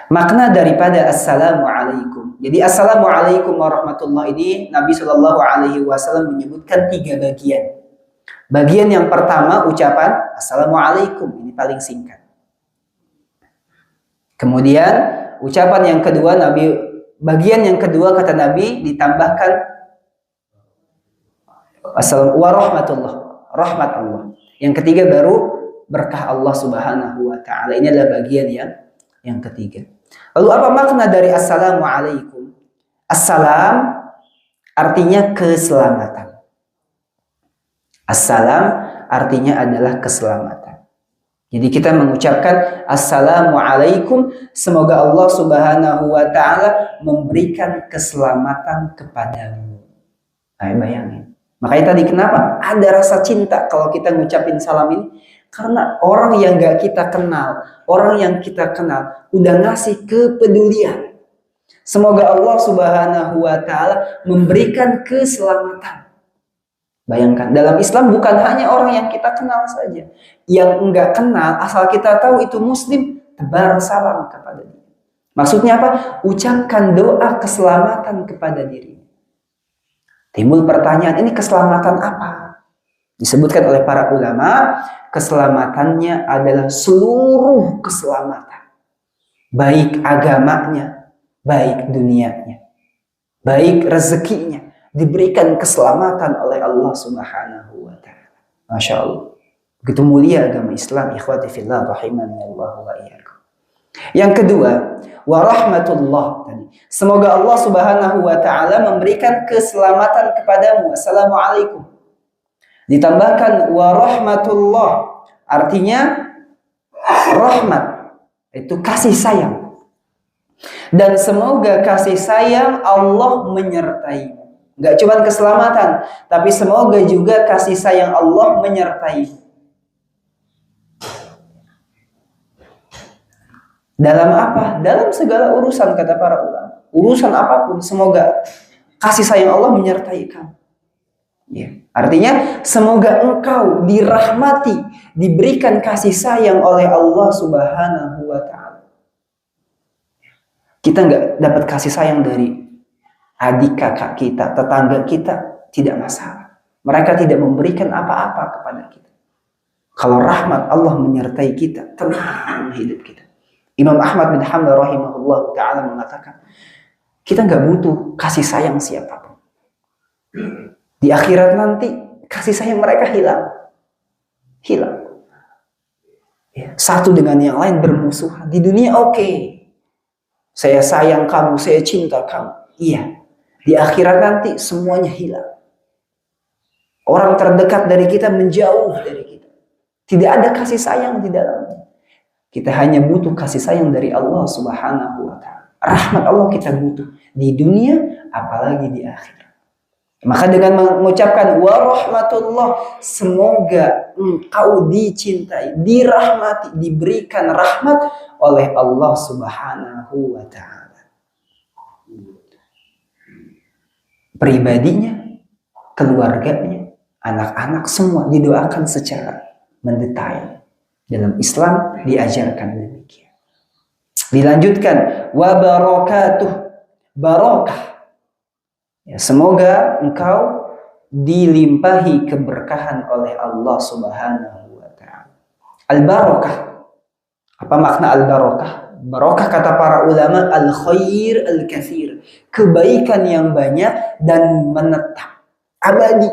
Makna daripada Assalamualaikum. Jadi Assalamualaikum warahmatullahi ini Nabi Shallallahu Alaihi Wasallam menyebutkan 3 bagian. Bagian yang pertama ucapan Assalamualaikum, ini paling singkat. Kemudian ucapan yang kedua bagian yang kedua kata Nabi ditambahkan Assalamualaikum warahmatullah, rahmat Allah. Yang ketiga baru berkah Allah Subhanahu Wa Taala. Ini adalah bagian yang ketiga. Lalu apa makna dari Assalamualaikum? Assalam artinya keselamatan. Assalam artinya adalah keselamatan. Jadi kita mengucapkan Assalamualaikum, semoga Allah Subhanahu Wa Taala memberikan keselamatan kepadamu. Ayo bayangin. Makanya tadi kenapa ada rasa cinta kalau kita ngucapin salam ini? Karena orang yang gak kita kenal, orang yang kita kenal udah ngasih kepedulian. Semoga Allah Subhanahu Wa Taala memberikan keselamatan. Bayangkan, dalam Islam bukan hanya orang yang kita kenal saja. Yang enggak kenal, asal kita tahu itu muslim, tebar salam kepada dia. Maksudnya apa? Ucapkan doa keselamatan kepada diri. Timbul pertanyaan, ini keselamatan apa? Disebutkan oleh para ulama, keselamatannya adalah seluruh keselamatan. Baik agamanya, baik dunianya, baik rezekinya, diberikan keselamatan oleh Allah Subhanahu Wa Taala. Masya Allah. Begitu mulia agama Islam, ikhwati fillah rahimani Allah wa iyyakum. Yang kedua, warahmatullah tadi. Semoga Allah Subhanahu Wa Taala memberikan keselamatan kepadamu. Assalamualaikum. Ditambahkan warahmatullah, artinya rahmat itu kasih sayang. Dan semoga kasih sayang Allah menyertai. Gak cuma keselamatan, tapi semoga juga kasih sayang Allah menyertai. Dalam apa? Dalam segala urusan, kata para ulama. Urusan apapun, semoga kasih sayang Allah menyertai kamu. Ya. Artinya, semoga engkau dirahmati, diberikan kasih sayang oleh Allah Subhanahu Wa Taala. Kita nggak dapat kasih sayang dari adik kakak kita, tetangga kita, tidak masalah. Mereka tidak memberikan apa-apa kepada kita. Kalau rahmat Allah menyertai kita, tenang hidup kita. Imam Ahmad bin Hanbal rahimahullah ta'ala mengatakan, kita nggak butuh kasih sayang siapapun. Di akhirat nanti, kasih sayang mereka hilang. Hilang. Ya, satu dengan yang lain bermusuhan. Di dunia oke. Saya sayang kamu, saya cinta kamu. Iya. Di akhirat nanti semuanya hilang. Orang terdekat dari kita menjauh dari kita. Tidak ada kasih sayang di dalamnya. Kita hanya butuh kasih sayang dari Allah Subhanahu Wa Taala. Rahmat Allah kita butuh di dunia, apalagi di akhirat. Maka dengan mengucapkan warahmatullah, semoga engkau dicintai, dirahmati, diberikan rahmat oleh Allah Subhanahu Wa Taala. Pribadinya, keluarganya, anak-anak semua didoakan secara mendetail. Dalam Islam diajarkan demikian. Dilanjutkan wa barakatuh, barakah. Ya, semoga engkau dilimpahi keberkahan oleh Allah Subhanahu Wa Taala. Al-barakah. Apa makna al-barakah? Barakah kata para ulama al-khair al-katsir, kebaikan yang banyak dan menetap, abadi.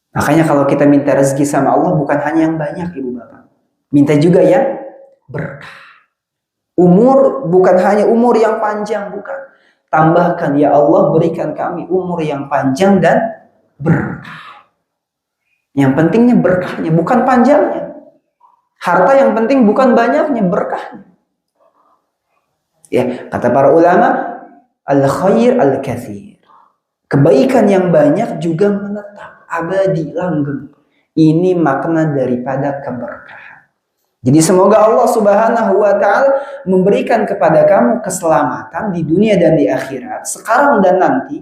Makanya kalau kita minta rezeki sama Allah bukan hanya yang banyak, ibu bapak. Minta juga yang berkah. Umur bukan hanya umur yang panjang, bukan. Tambahkan, ya Allah berikan kami umur yang panjang dan berkah. Yang pentingnya berkahnya, bukan panjangnya. Harta yang penting bukan banyaknya, berkahnya. Ya, kata para ulama, al-khair al-kathir. Kebaikan yang banyak juga menetap, abadi, langgeng. Ini makna daripada keberkahan. Jadi semoga Allah Subhanahu wa taala memberikan kepada kamu keselamatan di dunia dan di akhirat, sekarang dan nanti.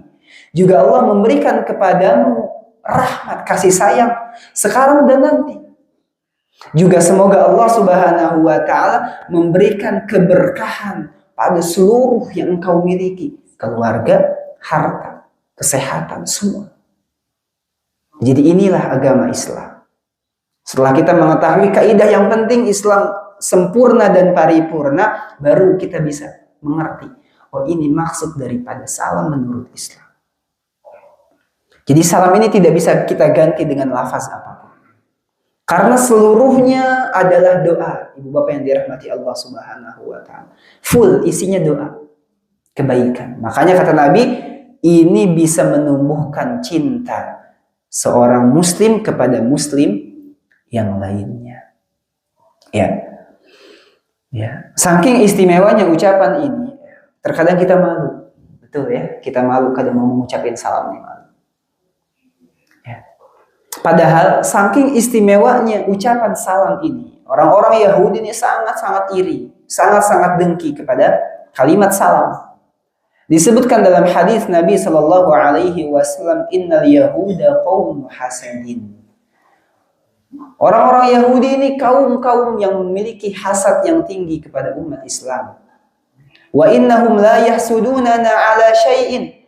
Juga Allah memberikan kepadamu rahmat, kasih sayang sekarang dan nanti. Juga semoga Allah Subhanahu wa taala memberikan keberkahan pada seluruh yang engkau miliki, keluarga, harta, kesehatan, semua. Jadi inilah agama Islam. Setelah kita mengetahui kaidah yang penting Islam sempurna dan paripurna, baru kita bisa mengerti, oh ini maksud daripada salam menurut Islam. Jadi salam ini tidak bisa kita ganti dengan lafaz apapun. Karena seluruhnya adalah doa. Ibu bapak yang dirahmati Allah Subhanahu wa taala. Full isinya doa. Kebaikan. Makanya kata Nabi, ini bisa menumbuhkan cinta seorang muslim kepada muslim yang lainnya. Ya. Ya. Saking istimewanya ucapan ini, terkadang kita malu. Betul ya? Kita malu kadang mau mengucapin salam nih, malu. Ya. Padahal saking istimewanya ucapan salam ini, orang-orang Yahudi ini sangat-sangat iri, sangat-sangat dengki kepada kalimat salam. Disebutkan dalam hadis Nabi Shallallahu Alaihi Wasallam, Innal Yahuda qaum hasadin. Orang-orang Yahudi ini kaum-kaum yang memiliki hasad yang tinggi kepada umat Islam. Wa innahum la yahsudunana ala syai'in.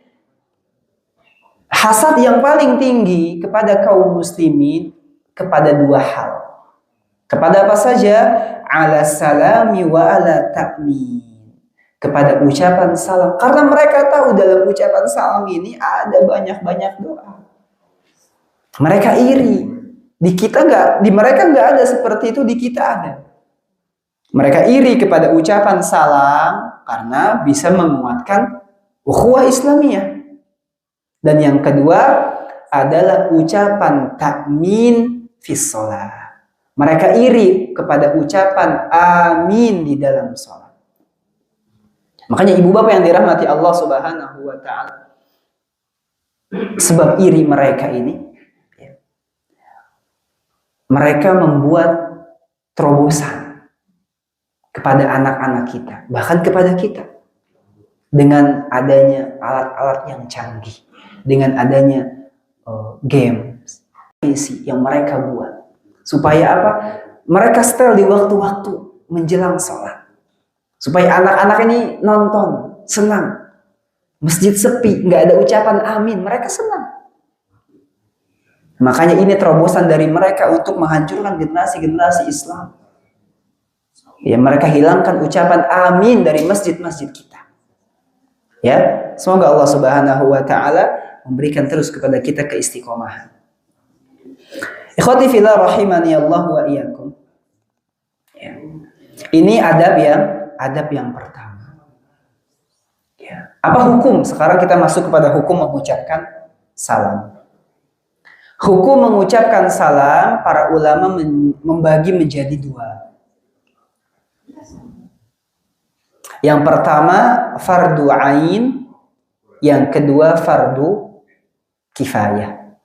Hasad yang paling tinggi kepada kaum muslimin kepada dua hal. Kepada apa saja? Ala salami wa ala ta'min. Kepada ucapan salam. Karena mereka tahu dalam ucapan salam ini ada banyak-banyak doa. Mereka iri. Di kita di mereka nggak ada seperti itu, di kita ada. Mereka iri kepada ucapan salam karena bisa menguatkan ukhuwah Islamiyah. Dan yang kedua adalah ucapan takmin fis shalah. Mereka iri kepada ucapan amin di dalam salat. Makanya ibu bapak yang dirahmati Allah Subhanahu wa taala, sebab iri mereka ini, mereka membuat terobosan kepada anak-anak kita, bahkan kepada kita, dengan adanya alat-alat yang canggih, dengan adanya games yang mereka buat, supaya apa? Mereka setel di waktu-waktu menjelang sholat, supaya anak-anak ini nonton, senang. Masjid sepi, nggak ada ucapan amin, mereka senang. Makanya ini terobosan dari mereka untuk menghancurkan generasi-generasi Islam. Ya, mereka hilangkan ucapan amin dari masjid-masjid kita. Ya, semoga Allah Subhanahu wa taala memberikan terus kepada kita keistiqomahan. Ikhwati fillah rahimani Allah wa iyyakum. Ya. Ini adab yang pertama. Ya. Apa hukum? Sekarang kita masuk kepada hukum mengucapkan salam. Hukum mengucapkan salam, para ulama membagi menjadi dua. Yang pertama fardu ain, yang kedua fardu kifayah.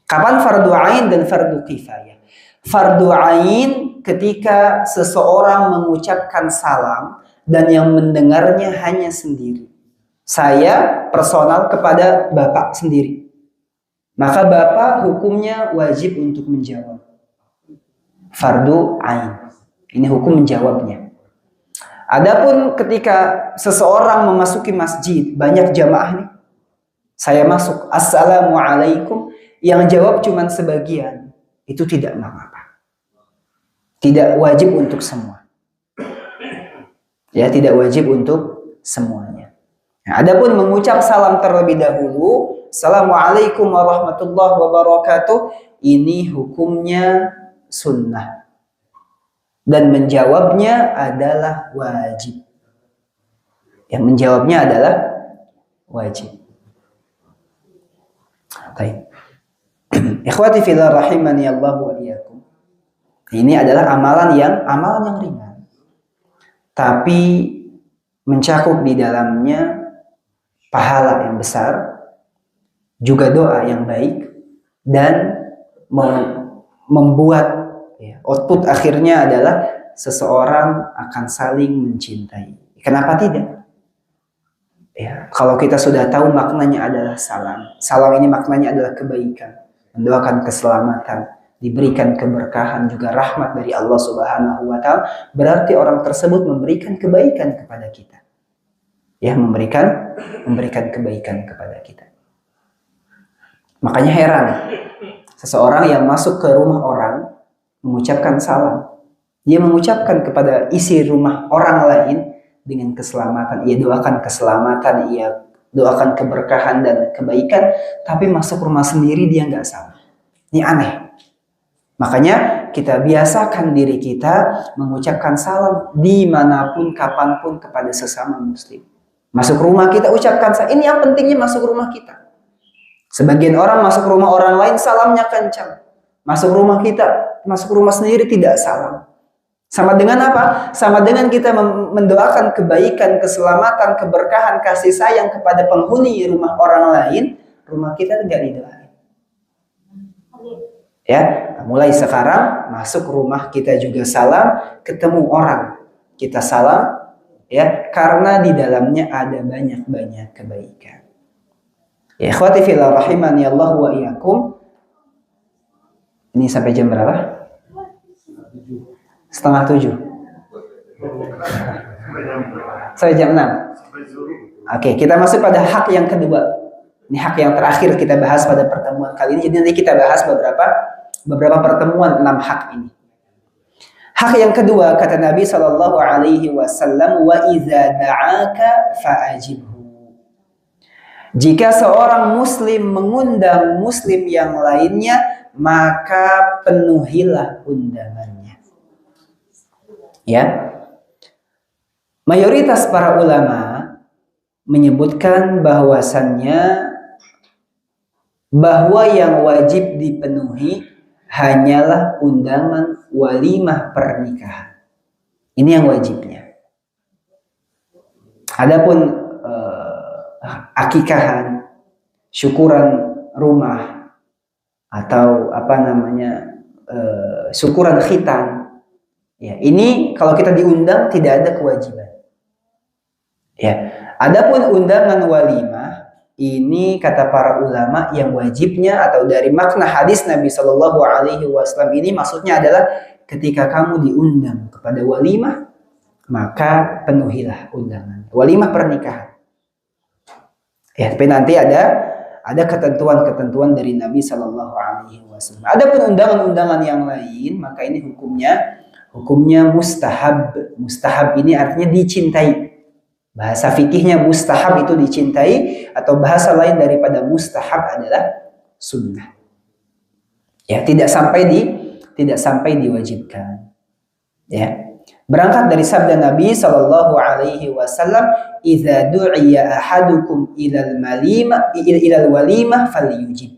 Kapan fardu ain dan fardu kifayah? Fardu ain ketika seseorang mengucapkan salam dan yang mendengarnya hanya sendiri. Saya personal kepada bapak sendiri. Maka bapak hukumnya wajib untuk menjawab. Fardu ain. Ini hukum menjawabnya. Adapun ketika seseorang memasuki masjid, banyak jamaah nih. Saya masuk, Assalamualaikum. Yang jawab cuma sebagian. Itu tidak mengapa. Tidak wajib untuk semua. Ya, tidak wajib untuk semuanya. Nah, adapun mengucap salam terlebih dahulu, Assalamualaikum warahmatullahi wabarakatuh, ini hukumnya sunnah. Dan menjawabnya adalah wajib. Yang menjawabnya adalah wajib. Baik. Ikhwati fillah rahimani Allah wa iyyakum. Ini adalah amalan yang ringan. Tapi mencakup di dalamnya pahala yang besar, juga doa yang baik, dan membuat output akhirnya adalah seseorang akan saling mencintai. Kenapa tidak? Ya, kalau kita sudah tahu maknanya adalah salam. Salam ini maknanya adalah kebaikan, mendoakan keselamatan, diberikan keberkahan juga rahmat dari Allah Subhanahu wa taala, berarti orang tersebut memberikan kebaikan kepada kita. Ya, memberikan kebaikan kepada kita. Makanya heran seseorang yang masuk ke rumah orang mengucapkan salam. Dia mengucapkan kepada isi rumah orang lain dengan keselamatan, ia doakan keselamatan, ia doakan keberkahan dan kebaikan, tapi masuk rumah sendiri dia nggak salam. Ini aneh. Makanya kita biasakan diri kita mengucapkan salam dimanapun, kapanpun kepada sesama muslim. Masuk rumah kita ucapkan salam. Ini yang pentingnya masuk rumah kita. Sebagian orang masuk rumah orang lain salamnya kencang. Masuk rumah kita, masuk rumah sendiri tidak salam. Sama dengan apa? Sama dengan kita mendoakan kebaikan, keselamatan, keberkahan, kasih sayang kepada penghuni rumah orang lain, rumah kita tidak didoain. Ya, mulai sekarang masuk rumah kita juga salam, ketemu orang kita salam, ya, karena di dalamnya ada banyak-banyak kebaikan. Ya, ikhwati fillah rahimani Allah wa iyyakum. Ini sampai jam berapa? 6:30. Sampai jam 6. Oke, kita masuk pada hak yang kedua. Ini hak yang terakhir kita bahas pada pertemuan kali ini. Jadi nanti kita bahas beberapa pertemuan 6 hak ini. Hak yang kedua kata Nabi sallallahu alaihi wasallam, wa idza da'aka fa'ajibhu. Jika seorang muslim mengundang muslim yang lainnya, maka penuhilah undangannya. Ya. Mayoritas para ulama menyebutkan bahwasannya bahwa yang wajib dipenuhi hanyalah undangan walimah pernikahan. Ini yang wajibnya. Adapun akikahan, syukuran rumah, atau syukuran khitan, ya, ini kalau kita diundang tidak ada kewajiban. Ya, adapun undangan walimah ini kata para ulama yang wajibnya atau dari makna hadis Nabi Shallallahu Alaihi Wasallam ini maksudnya adalah ketika kamu diundang kepada walimah maka penuhilah undangan walimah pernikahan. Ya, tapi nanti ada ketentuan-ketentuan dari Nabi Shallallahu Alaihi Wasallam. Adapun undangan-undangan yang lain maka ini hukumnya mustahab. Mustahab ini artinya dicintai. Bahasa fikihnya mustahab itu dicintai, atau bahasa lain daripada mustahab adalah sunnah. Ya, tidak sampai diwajibkan. Ya. Berangkat dari sabda Nabi sallallahu alaihi wasallam, "Idza du'iya ahadukum ilal walimah falyujib."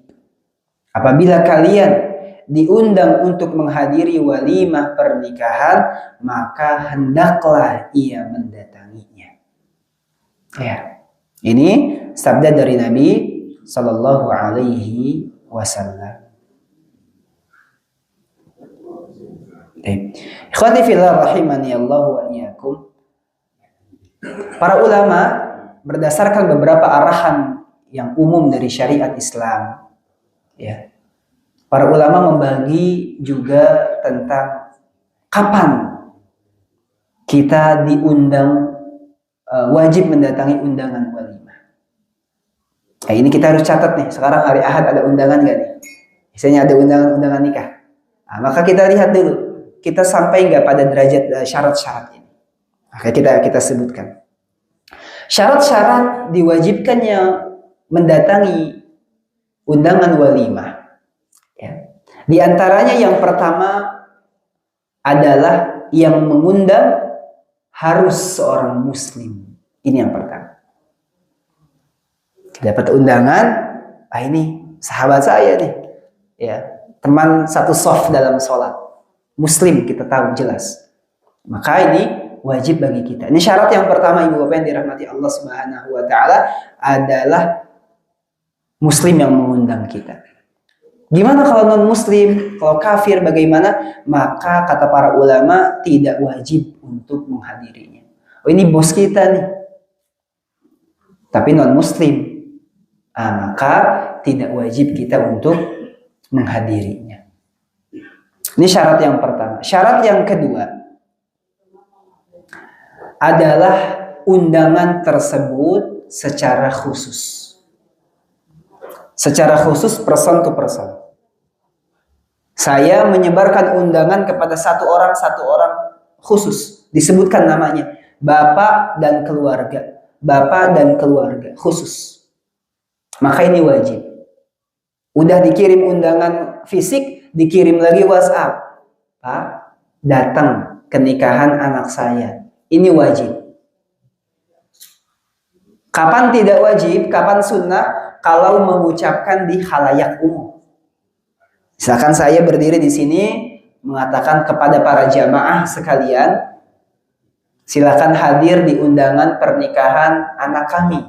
Apabila kalian diundang untuk menghadiri walimah pernikahan, maka hendaklah ia mendatanginya. Ya, ini sabda dari Nabi Sallallahu Alaihi Wasallam. Ikhwati fillah rahimani Allah wa iyyakum. Para ulama berdasarkan beberapa arahan yang umum dari syariat Islam, ya, para ulama membagi juga tentang kapan kita diundang, wajib mendatangi undangan walimah. Nah, ini kita harus catat nih. Sekarang hari Ahad ada undangan nggak nih? Misalnya ada undangan nikah. Nah, maka kita lihat dulu, kita sampai nggak pada derajat syarat-syarat ini. Maka kita sebutkan. Syarat-syarat diwajibkannya mendatangi undangan walimah. Ya. Di antaranya yang pertama adalah yang mengundang harus seorang muslim. Ini yang pertama. Dapat undangan, ini sahabat saya nih, ya, teman satu soft dalam sholat, muslim, kita tahu jelas. Maka ini wajib bagi kita. Ini syarat yang pertama, ibu bapak yang dirahmati Allah Subhanahu wa Ta'ala, adalah muslim yang mengundang kita. Gimana kalau non muslim, kalau kafir bagaimana? Maka kata para ulama tidak wajib untuk menghadirinya. Oh, ini bos kita nih, tapi non muslim. Maka tidak wajib kita untuk menghadirinya. Ini syarat yang pertama. Syarat yang kedua adalah undangan tersebut secara khusus. Secara khusus, person to person. Saya menyebarkan undangan kepada satu orang khusus. Disebutkan namanya. Bapak dan keluarga. Bapak dan keluarga khusus. Maka ini wajib. Udah dikirim undangan fisik, dikirim lagi WhatsApp. Pak, datang ke nikahan anak saya. Ini wajib. Kapan tidak wajib? Kapan sunnah? Kalau mengucapkan di khalayak umum. Misalkan saya berdiri di sini mengatakan kepada para jamaah sekalian, silakan hadir di undangan pernikahan anak kami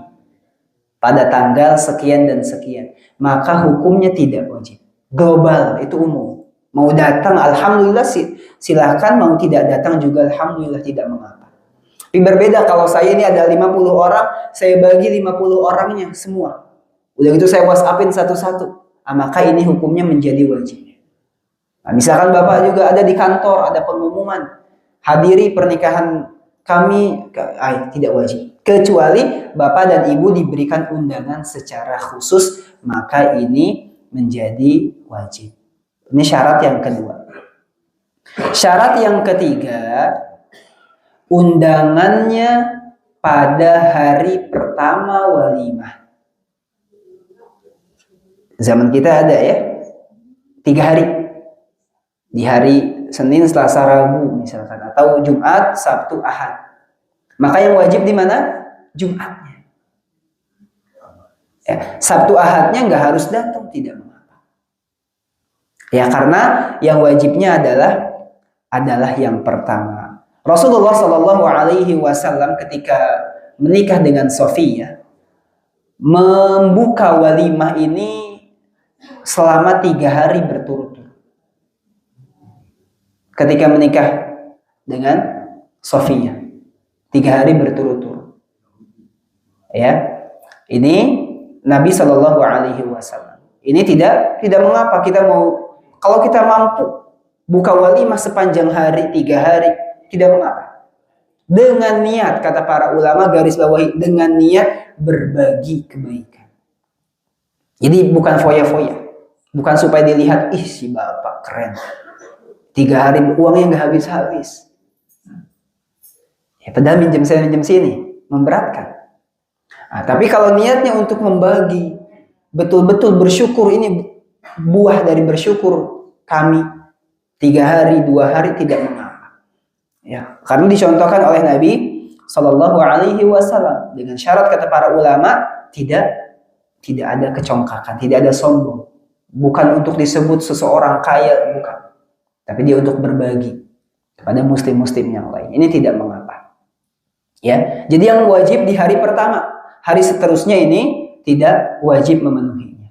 pada tanggal sekian dan sekian. Maka hukumnya tidak wajib. Global, itu umum. Mau datang, alhamdulillah silahkan. Mau tidak datang juga, alhamdulillah, tidak mengapa. Tapi berbeda kalau saya ini ada 50 orang, saya bagi 50 orangnya semua. Udah gitu saya WhatsAppin satu-satu. Maka ini hukumnya menjadi wajib. Misalkan Bapak juga ada di kantor, ada pengumuman, hadiri pernikahan kami, tidak wajib. Kecuali Bapak dan Ibu diberikan undangan secara khusus, maka ini menjadi wajib. Ini syarat yang kedua. Syarat yang ketiga, undangannya pada hari pertama walimah. Zaman kita ada ya, 3 hari. Di hari Senin, Selasa, Rabu misalkan, atau Jumat, Sabtu, Ahad. Maka yang wajib di mana? Jumatnya. Ya, Sabtu, Ahadnya nggak harus datang, tidak mengapa. Ya, karena yang wajibnya adalah yang pertama. Rasulullah Shallallahu Alaihi Wasallam ketika menikah dengan Sofiyah, membuka walimah ini selama 3 hari berturut-turut. Ketika menikah dengan Sofiyah, 3 hari berturut-turut. Ya, ini Nabi Shallallahu Alaihi Wasallam. Ini tidak mengapa kita mau, kalau kita mampu buka walimah sepanjang hari, 3 hari, tidak mengapa. Dengan niat, kata para ulama, garis bawahi, dengan niat berbagi kebaikan. Jadi bukan foya-foya, bukan supaya dilihat, si bapak keren, 3 hari uangnya nggak habis-habis. Ya, padahal minjem saya minjem sini, memberatkan. Tapi kalau niatnya untuk membagi, betul-betul bersyukur, ini buah dari bersyukur kami, 3 hari, 2 hari, tidak mengapa. Ya, karena dicontohkan oleh Nabi Shallallahu Alaihi Wasallam dengan syarat, kata para ulama, tidak ada kecongkakan, tidak ada sombong. Bukan untuk disebut seseorang kaya, bukan. Tapi dia untuk berbagi kepada muslim-muslim yang lain. Ini tidak mengapa. Ya, jadi yang wajib di hari pertama, hari seterusnya ini tidak wajib memenuhinya.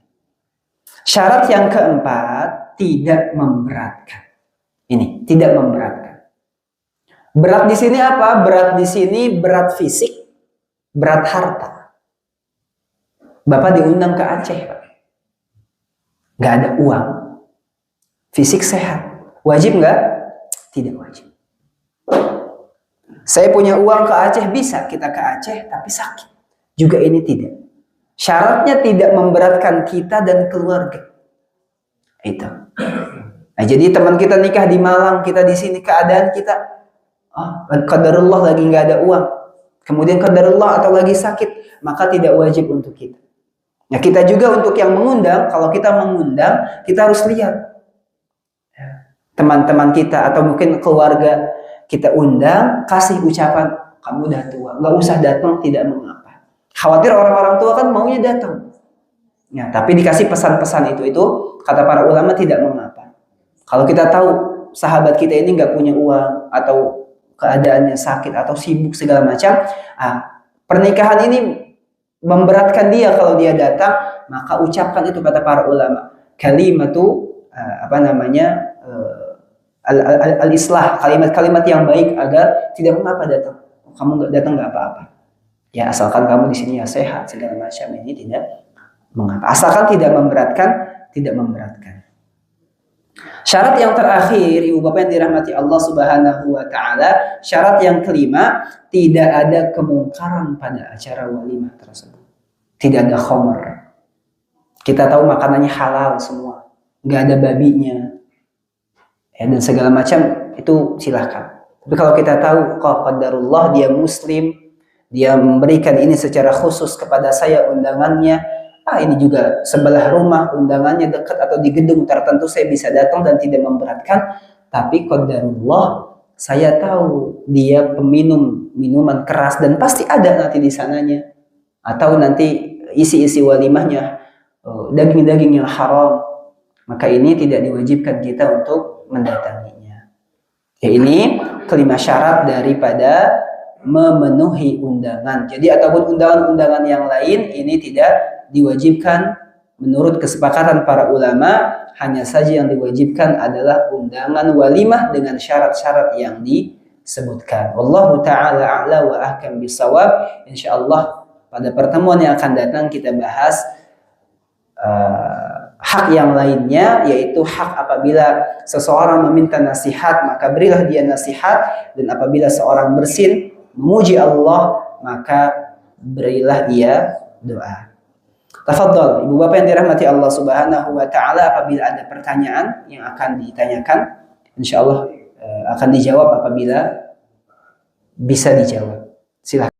Syarat yang keempat, tidak memberatkan. Ini tidak memberatkan. Berat di sini apa? Berat di sini berat fisik, berat harta. Bapak diundang ke Aceh, Pak. Gak ada uang, fisik sehat, wajib nggak? Tidak wajib. Saya punya uang ke Aceh, bisa kita ke Aceh, tapi sakit. Juga ini tidak. Syaratnya tidak memberatkan kita dan keluarga. Itu. Nah, jadi teman kita nikah di Malang, kita di sini, keadaan kita, qadarullah lagi nggak ada uang. Kemudian qadarullah atau lagi sakit, maka tidak wajib untuk kita. Nah, kita juga untuk yang mengundang, kalau kita mengundang, kita harus lihat teman-teman kita atau mungkin keluarga kita undang, kasih ucapan, kamu udah tua, nggak usah datang, tidak mengapa. Khawatir orang-orang tua kan maunya datang. Ya, tapi dikasih pesan-pesan itu kata para ulama tidak mengapa. Kalau kita tahu sahabat kita ini nggak punya uang atau keadaannya sakit atau sibuk segala macam, pernikahan ini memberatkan dia kalau dia datang, maka ucapkan itu kata para ulama. Kalimatu al-islah, kalimat-kalimat yang baik agar tidak mengapa datang. Kamu nggak datang nggak apa-apa. Ya asalkan kamu di sini ya sehat segala macam, ini tidak mengapa. Asalkan tidak memberatkan, tidak memberatkan. Syarat yang terakhir, ibu bapak yang dirahmati Allah Subhanahu wa taala, syarat yang kelima, tidak ada kemungkaran pada acara walimah tersebut. Tidak ada khamr. Kita tahu makanannya halal semua, nggak ada babinya, ya, dan segala macam itu silahkan. Tapi kalau kita tahu qadarullah dia muslim, dia memberikan ini secara khusus kepada saya undangannya, ini juga sebelah rumah, undangannya dekat atau di gedung tertentu, saya bisa datang dan tidak memberatkan. Tapi qadarullah, saya tahu dia peminum minuman keras dan pasti ada nanti di sananya, atau nanti isi-isi walimahnya daging-daging yang haram, maka ini tidak diwajibkan kita untuk mendatanginya. Ya, ini kelima syarat daripada memenuhi undangan. Jadi ataupun undangan-undangan yang lain ini tidak diwajibkan menurut kesepakatan para ulama, hanya saja yang diwajibkan adalah undangan walimah dengan syarat-syarat yang disebutkan. Wallahu taala a'la wa ahkam bisawab. Insyaallah pada pertemuan yang akan datang kita bahas hak yang lainnya, yaitu hak apabila seseorang meminta nasihat maka berilah dia nasihat, dan apabila seorang bersin memuji Allah maka berilah dia doa. Tafadhol ibu bapak yang dirahmati Allah Subhanahu wa taala, apabila ada pertanyaan yang akan ditanyakan, insyaallah akan dijawab apabila bisa dijawab. Silakan.